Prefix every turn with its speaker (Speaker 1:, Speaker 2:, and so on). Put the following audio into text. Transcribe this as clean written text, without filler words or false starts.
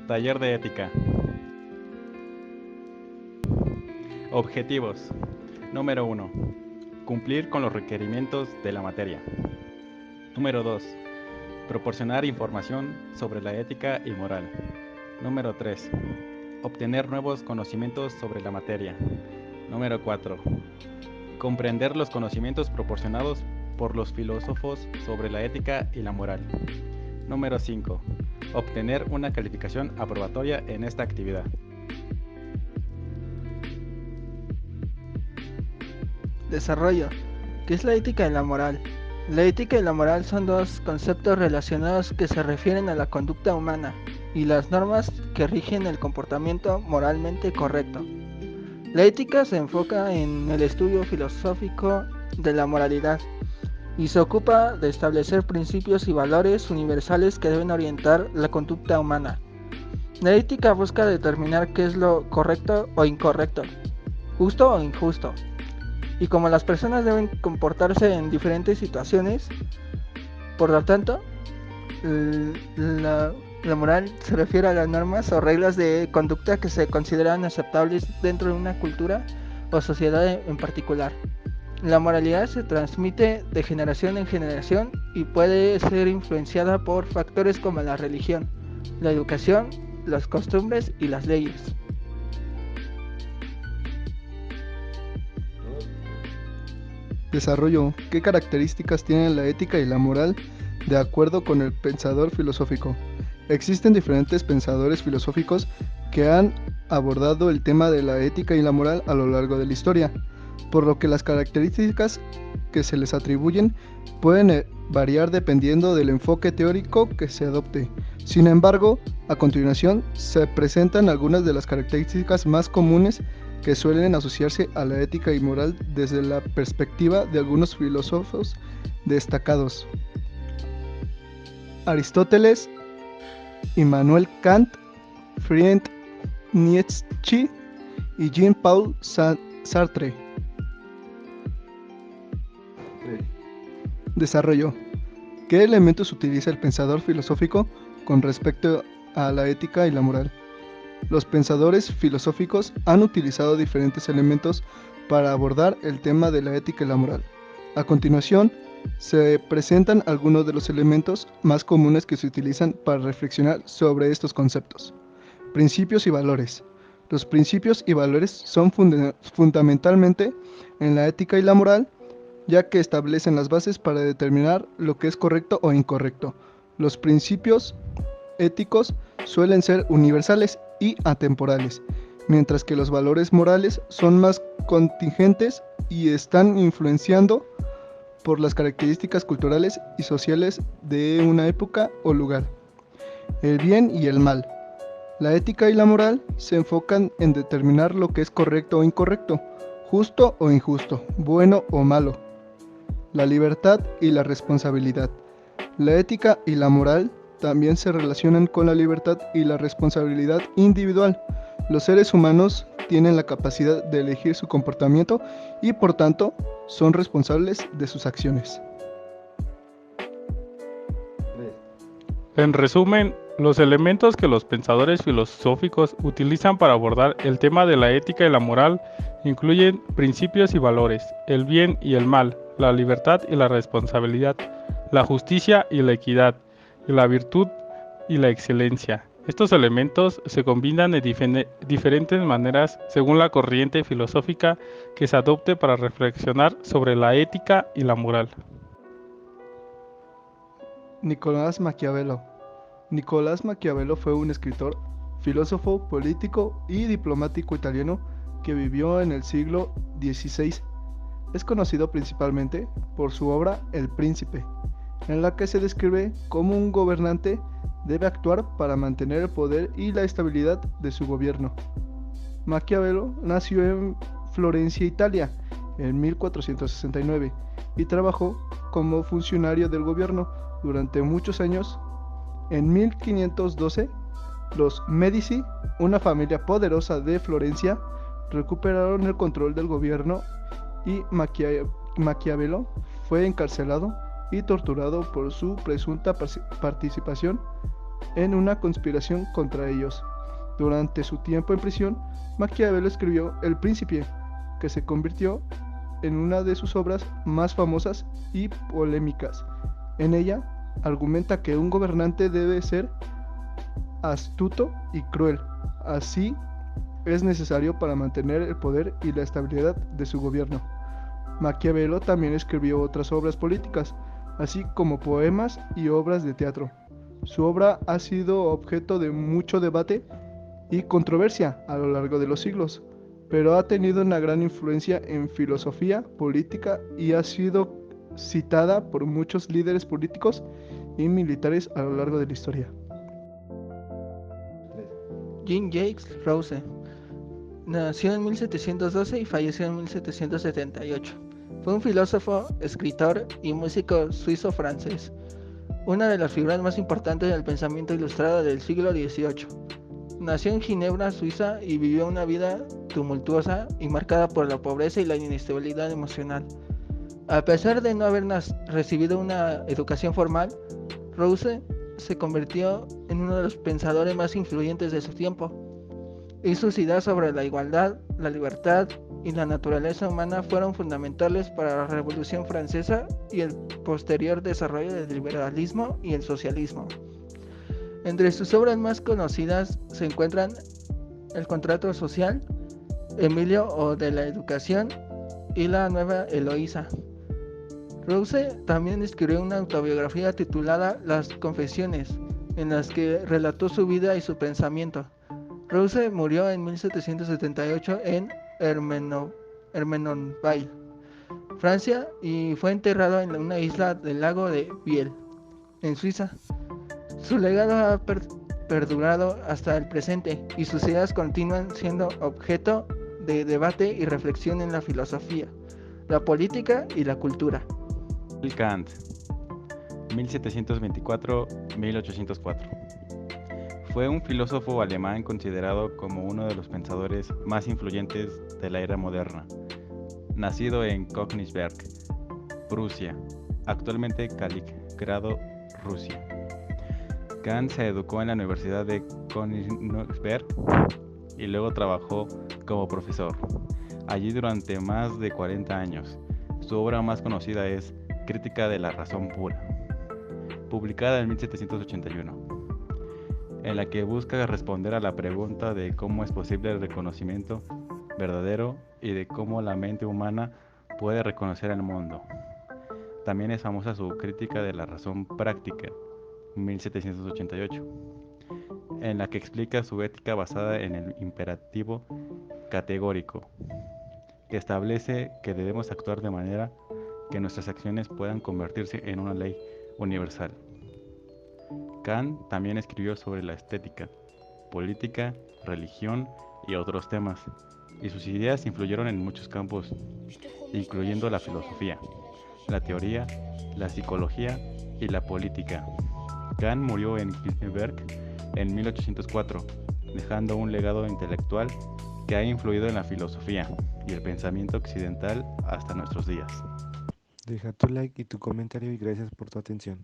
Speaker 1: Taller de ética. Objetivos. Número 1. Cumplir con los requerimientos de la materia. Número 2. Proporcionar información sobre la ética y moral. Número 3. Obtener nuevos conocimientos sobre la materia. Número 4. Comprender los conocimientos proporcionados por los filósofos sobre la ética y la moral. Número 5. Obtener una calificación aprobatoria en esta actividad.
Speaker 2: Desarrollo. ¿Qué es la ética y la moral? La ética y la moral son dos conceptos relacionados que se refieren a la conducta humana y las normas que rigen el comportamiento moralmente correcto. La ética se enfoca en el estudio filosófico de la moralidad y se ocupa de establecer principios y valores universales que deben orientar la conducta humana. La ética busca determinar qué es lo correcto o incorrecto, justo o injusto, y cómo las personas deben comportarse en diferentes situaciones. Por lo tanto, la moral se refiere a las normas o reglas de conducta que se consideran aceptables dentro de una cultura o sociedad en particular. La moralidad se transmite de generación en generación y puede ser influenciada por factores como la religión, la educación, las costumbres y las leyes.
Speaker 3: Desarrollo. ¿Qué características tienen la ética y la moral de acuerdo con el pensador filosófico? Existen diferentes pensadores filosóficos que han abordado el tema de la ética y la moral a lo largo de la historia, por lo que las características que se les atribuyen pueden variar dependiendo del enfoque teórico que se adopte. Sin embargo, a continuación se presentan algunas de las características más comunes que suelen asociarse a la ética y moral desde la perspectiva de algunos filósofos destacados: Aristóteles, Immanuel Kant, Friedrich Nietzsche y Jean-Paul Sartre. Desarrollo. ¿Qué elementos utiliza el pensador filosófico con respecto a la ética y la moral? Los pensadores filosóficos han utilizado diferentes elementos para abordar el tema de la ética y la moral. A continuación, se presentan algunos de los elementos más comunes que se utilizan para reflexionar sobre estos conceptos. Principios y valores. Los principios y valores son fundamentalmente en la ética y la moral, ya que establecen las bases para determinar lo que es correcto o incorrecto. Los principios éticos suelen ser universales y atemporales, mientras que los valores morales son más contingentes y están influenciando por las características culturales y sociales de una época o lugar. El bien y el mal. La ética y la moral se enfocan en determinar lo que es correcto o incorrecto, justo o injusto, bueno o malo. La libertad y la responsabilidad. La ética y la moral también se relacionan con la libertad y la responsabilidad individual. Los seres humanos tienen la capacidad de elegir su comportamiento y por tanto son responsables de sus acciones.
Speaker 4: En resumen, los elementos que los pensadores filosóficos utilizan para abordar el tema de la ética y la moral incluyen principios y valores, el bien y el mal, la libertad y la responsabilidad, la justicia y la equidad, y la virtud y la excelencia. Estos elementos se combinan de diferentes maneras según la corriente filosófica que se adopte para reflexionar sobre la ética y la moral.
Speaker 3: Nicolás Maquiavelo. Nicolás Maquiavelo fue un escritor, filósofo, político y diplomático italiano que vivió en el siglo XVI. Es conocido principalmente por su obra El Príncipe, en la que se describe cómo un gobernante debe actuar para mantener el poder y la estabilidad de su gobierno. Maquiavelo nació en Florencia, Italia, en 1469 y trabajó como funcionario del gobierno durante muchos años. En 1512, los Medici, una familia poderosa de Florencia, recuperaron el control del gobierno y Maquiavelo fue encarcelado y torturado por su presunta participación en una conspiración contra ellos. Durante su tiempo en prisión, Maquiavelo escribió El Príncipe, que se convirtió en una de sus obras más famosas y polémicas. En ella, argumenta que un gobernante debe ser astuto y cruel. Así es necesario para mantener el poder y la estabilidad de su gobierno. Maquiavelo también escribió otras obras políticas, así como poemas y obras de teatro. Su obra ha sido objeto de mucho debate y controversia a lo largo de los siglos, pero ha tenido una gran influencia en filosofía, política y ha sido citada por muchos líderes políticos y militares a lo largo de la historia.
Speaker 2: Jean-Jacques Rousseau nació en 1712 y falleció en 1778. Fue un filósofo, escritor y músico suizo-francés, una de las figuras más importantes del pensamiento ilustrado del siglo XVIII. Nació en Ginebra, Suiza, y vivió una vida tumultuosa y marcada por la pobreza y la inestabilidad emocional. A pesar de no haber recibido una educación formal, Rousseau se convirtió en uno de los pensadores más influyentes de su tiempo, y sus ideas sobre la igualdad, la libertad y la naturaleza humana fueron fundamentales para la Revolución Francesa y el posterior desarrollo del liberalismo y el socialismo. Entre sus obras más conocidas se encuentran El contrato social, Emilio o de la educación y La nueva Eloísa. Rousseau también escribió una autobiografía titulada Las Confesiones, en las que relató su vida y su pensamiento. Rousseau murió en 1778 en Hermenonville, Francia, y fue enterrado en una isla del lago de Biel, en Suiza. Su legado ha perdurado hasta el presente y sus ideas continúan siendo objeto de debate y reflexión en la filosofía, la política y la cultura.
Speaker 1: Kant, 1724-1804. Fue un filósofo alemán considerado como uno de los pensadores más influyentes de la era moderna. Nacido en Königsberg, Prusia, actualmente Kaliningrado, Rusia. Kant se educó en la Universidad de Königsberg y luego trabajó como profesor allí durante más de 40 años. Su obra más conocida es Crítica de la razón pura, publicada en 1781, en la que busca responder a la pregunta de cómo es posible el reconocimiento verdadero y de cómo la mente humana puede reconocer el mundo. También es famosa su Crítica de la razón práctica, 1788, en la que explica su ética basada en el imperativo categórico, que establece que debemos actuar de manera que nuestras acciones puedan convertirse en una ley universal. Kant también escribió sobre la estética, política, religión y otros temas, y sus ideas influyeron en muchos campos, incluyendo la filosofía, la teoría, la psicología y la política. Kant murió en Königsberg en 1804, dejando un legado intelectual que ha influido en la filosofía y el pensamiento occidental hasta nuestros días.
Speaker 5: Deja tu like y tu comentario y gracias por tu atención.